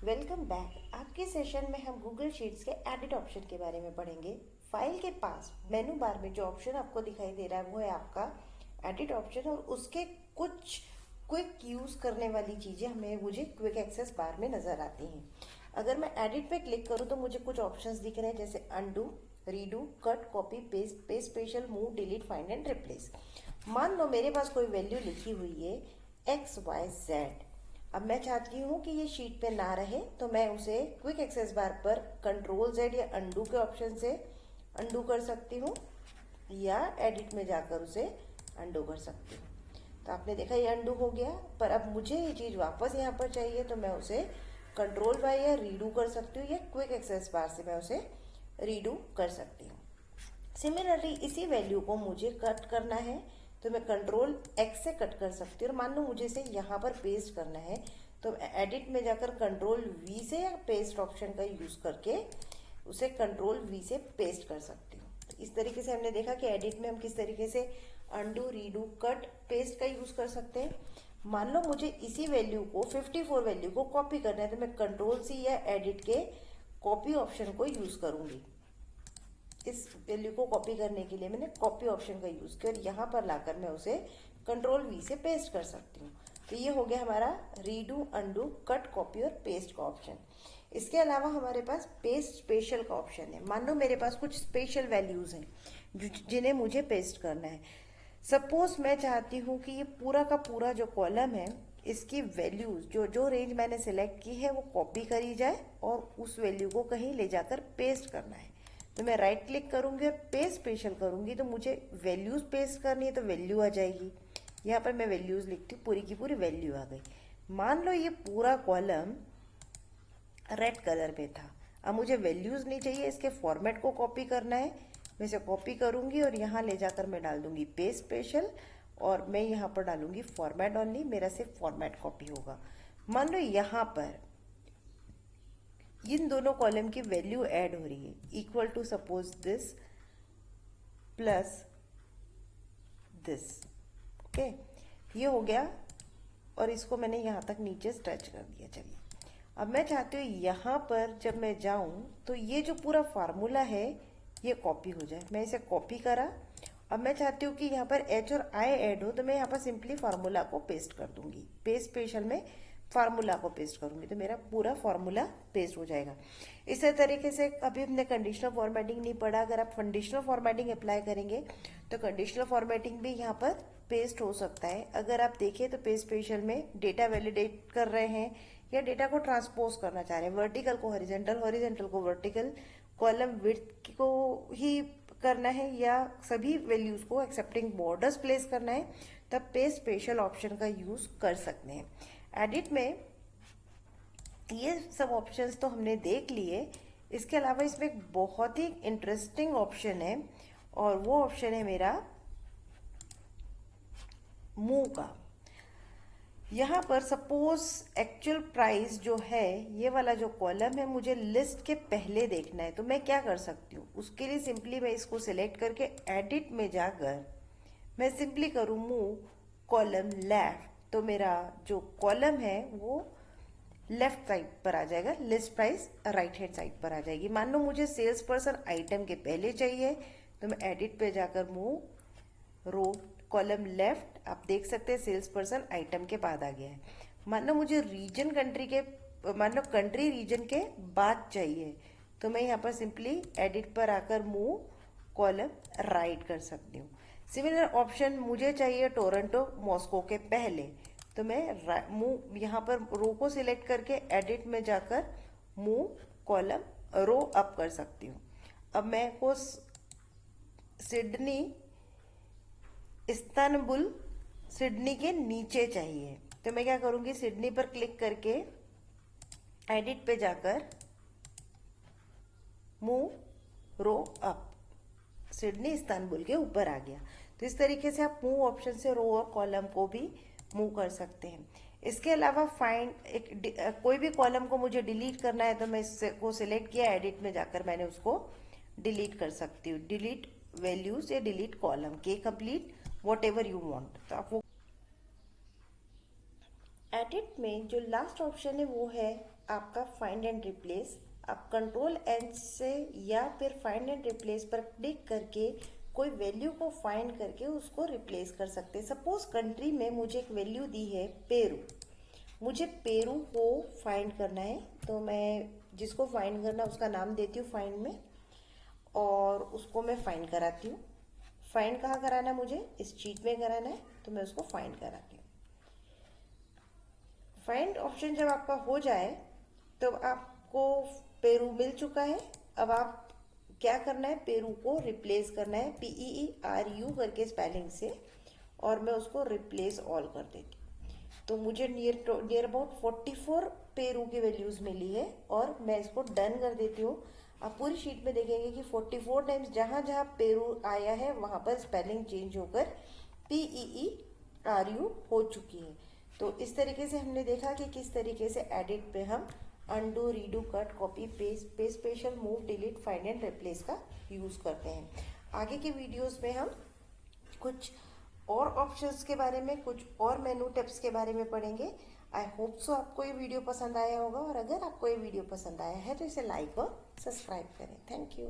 Welcome back. आज के session में हम गूगल शीट्स के एडिट ऑप्शन के बारे में पढ़ेंगे। फाइल के पास मेनू बार में जो ऑप्शन आपको दिखाई दे रहा है वो है आपका एडिट ऑप्शन, और उसके कुछ क्विक यूज करने वाली चीजें मुझे क्विक एक्सेस बार में नजर आती हैं। अगर मैं एडिट पे क्लिक करूं तो मुझे कुछ ऑप्शंस दिख रहे हैं, जैसे undo, redo, cut, copy, paste, paste special, move, delete, find and replace. मान लो मेरे पास कोई वैल्यू लिखी हुई है XYZ। अब मैं चाहती हूँ कि ये शीट पे ना रहे, तो मैं उसे क्विक एक्सेस बार पर Ctrl Z या अनडू के ऑप्शन से अनडू कर सकती हूँ, या एडिट में जाकर उसे अनडू कर सकती हूँ। तो आपने देखा ये अनडू हो गया, पर अब मुझे ये चीज़ वापस यहाँ पर चाहिए तो मैं उसे Ctrl Y या रीडू कर सकती हूँ, या क्विक एक्सेस बार से मैं उसे रीडू कर सकती हूँ। सिमिलरली इसी वैल्यू को मुझे कट करना है तो मैं Ctrl X से कट कर सकती हूँ, और मान लो मुझे इसे यहाँ पर पेस्ट करना है तो एडिट में जाकर Ctrl V से या पेस्ट ऑप्शन का यूज करके उसे Ctrl V से पेस्ट कर सकती हूँ। तो इस तरीके से हमने देखा कि एडिट में हम किस तरीके से अनडू, रीडू, कट, पेस्ट का यूज कर सकते हैं। मान लो मुझे इसी वैल्यू को 54 वैल्यू को कॉपी करना है तो मैं Ctrl+C या एडिट के कॉपी ऑप्शन को यूज करूंगी। इस वैल्यू को कॉपी करने के लिए मैंने कॉपी ऑप्शन का यूज किया, और यहाँ पर लाकर मैं उसे Ctrl+V से पेस्ट कर सकती हूँ। तो ये हो गया हमारा रीडू, अनडू, कट, कॉपी और पेस्ट का ऑप्शन। इसके अलावा हमारे पास पेस्ट स्पेशल का ऑप्शन है। मान लो मेरे पास कुछ स्पेशल वैल्यूज हैं जिन्हें मुझे पेस्ट करना है। सपोज मैं चाहती हूँ कि ये पूरा का पूरा जो कॉलम है, इसकी वैल्यूज जो जो रेंज मैंने सिलेक्ट की है वो कॉपी करी जाए और उस वैल्यू को कहीं ले जाकर पेस्ट करना है। तो मैं राइट क्लिक करूंगी और पेस्ट स्पेशल करूंगी, तो मुझे वैल्यूज पेस्ट करनी है तो वैल्यू आ जाएगी। यहाँ पर मैं वैल्यूज लिखती हूँ, पूरी की पूरी वैल्यू आ गई। मान लो ये पूरा कॉलम रेड कलर में था, अब मुझे वैल्यूज नहीं चाहिए, इसके फॉर्मेट को कॉपी करना है। मैं इसे कॉपी करूंगी और यहाँ ले जाकर मैं डाल दूंगी पेस्ट स्पेशल, और मैं यहाँ पर डालूंगी फॉर्मेट ओनली, मेरा सिर्फ फॉर्मेट कॉपी होगा। मान लो यहाँ पर इन दोनों कॉलम की वैल्यू ऐड हो रही है, equal to suppose this plus this. Okay, ये हो गया, और इसको मैंने यहाँ तक नीचे स्ट्रेच कर दिया। चलिए, अब मैं चाहती हूँ यहाँ पर जब मैं जाऊँ तो ये जो पूरा फार्मूला है ये कॉपी हो जाए। मैं इसे कॉपी करा। अब मैं चाहती हूँ कि यहाँ पर H और I ऐड हो, तो मैं यहाँ पर सिंपली फार्मूला को पेस्ट कर दूंगी। पेस्ट स्पेशल में फार्मूला को पेस्ट करूंगी तो मेरा पूरा फार्मूला पेस्ट हो जाएगा। इसी तरीके से अभी हमने कंडीशनल फॉर्मेटिंग नहीं पढ़ा। अगर आप कंडीशनल फॉर्मेटिंग अप्लाई करेंगे तो कंडीशनल फॉर्मेटिंग भी यहाँ पर पेस्ट हो सकता है। अगर आप देखें तो पेस्ट स्पेशल में डेटा वैलिडेट कर रहे हैं या डेटा को ट्रांसपोज करना चाह रहे हैं, वर्टिकल को हॉरिजेंटल, हॉरिजेंटल को वर्टिकल, कॉलम विड्थ को ही करना है या सभी वैल्यूज को एक्सेप्टिंग बॉर्डर्स प्लेस करना है, तब पेस्ट स्पेशल ऑप्शन का यूज कर सकते हैं। एडिट में ये सब ऑप्शंस तो हमने देख लिए। इसके अलावा इसमें एक बहुत ही इंटरेस्टिंग ऑप्शन है, और वो ऑप्शन है मेरा मूव का। यहाँ पर सपोज एक्चुअल प्राइस जो है, ये वाला जो कॉलम है, मुझे लिस्ट के पहले देखना है, तो मैं क्या कर सकती हूँ? उसके लिए सिंपली मैं इसको सिलेक्ट करके एडिट में जाकर मैं सिंपली करूँ मूव कॉलम लेफ्ट, तो मेरा जो कॉलम है वो लेफ्ट साइड पर आ जाएगा, list price right hand side पर आ जाएगी। मान लो मुझे सेल्स पर्सन आइटम के पहले चाहिए, तो मैं एडिट पे जाकर मूव रो कॉलम लेफ्ट, आप देख सकते हैं सेल्स पर्सन आइटम के बाद आ गया है। मान लो मुझे रीजन कंट्री के, मान लो कंट्री रीजन के बाद चाहिए, तो मैं यहाँ पर सिंपली एडिट पर आकर मूव कॉलम राइट कर सकती हूँ। सिमिलर ऑप्शन मुझे चाहिए टोरंटो मॉस्को के पहले, तो मैं मूव यहाँ पर रो को सिलेक्ट करके एडिट में जाकर मूव कॉलम रो अप कर सकती हूँ। अब मैं को सिडनी इस्तानबुल सिडनी के नीचे चाहिए, तो मैं क्या करूंगी, सिडनी पर क्लिक करके एडिट पे जाकर मूव रो अप, सिडनी इस्तानबुल के ऊपर आ गया। तो इस तरीके से आप मूव ऑप्शन से रो और कॉलम को भी मूव कर सकते हैं। इसके अलावा फाइंड कोई भी कॉलम को मुझे डिलीट करना है तो मैं इसको सिलेक्ट किया, एडिट में जाकर मैंने उसको डिलीट कर सकती हूँ। डिलीट वैल्यूज या डिलीट कॉलम के complete what ever you want. तो आप वो एडिट में जो लास्ट ऑप्शन है वो है आपका फाइंड एंड रिप्लेस। आप कंट्रोल एन से या फिर फाइंड एंड रिप्लेस पर क्लिक करके कोई वैल्यू को फाइंड करके उसको रिप्लेस कर सकते हैं। सपोज कंट्री में मुझे एक वैल्यू दी है पेरू, मुझे पेरू को फाइंड करना है, तो मैं जिसको फाइंड करना उसका नाम देती हूँ फाइंड में और उसको मैं फाइंड कराती हूँ। फाइंड कहाँ कराना है, मुझे इस शीट में कराना है, तो मैं उसको फाइंड कराती हूँ। फाइंड ऑप्शन जब आपका हो जाए तो आपको पेरू मिल चुका है। अब आप क्या करना है, पेरू को रिप्लेस करना है PEERU करके स्पेलिंग से, और मैं उसको रिप्लेस ऑल कर देती हूँ। तो मुझे नियर अबाउट 44 पेरू की वैल्यूज मिली है और मैं इसको डन कर देती हूँ। आप पूरी शीट में देखेंगे कि 44 टाइम्स जहाँ जहाँ पेरू आया है वहाँ पर स्पेलिंग चेंज होकर PEERU हो चुकी है। तो इस तरीके से हमने देखा कि किस तरीके से एडिट पे हम undo, redo, cut, copy, paste, special, move, delete, find and replace का यूज करते हैं। आगे के वीडियोस में हम कुछ और ऑप्शंस के बारे में, कुछ और मेनू टिप्स के बारे में पढ़ेंगे। आई होप सो आपको ये वीडियो पसंद आया होगा, और अगर आपको ये वीडियो पसंद आया है तो इसे लाइक और सब्सक्राइब करें। Thank you.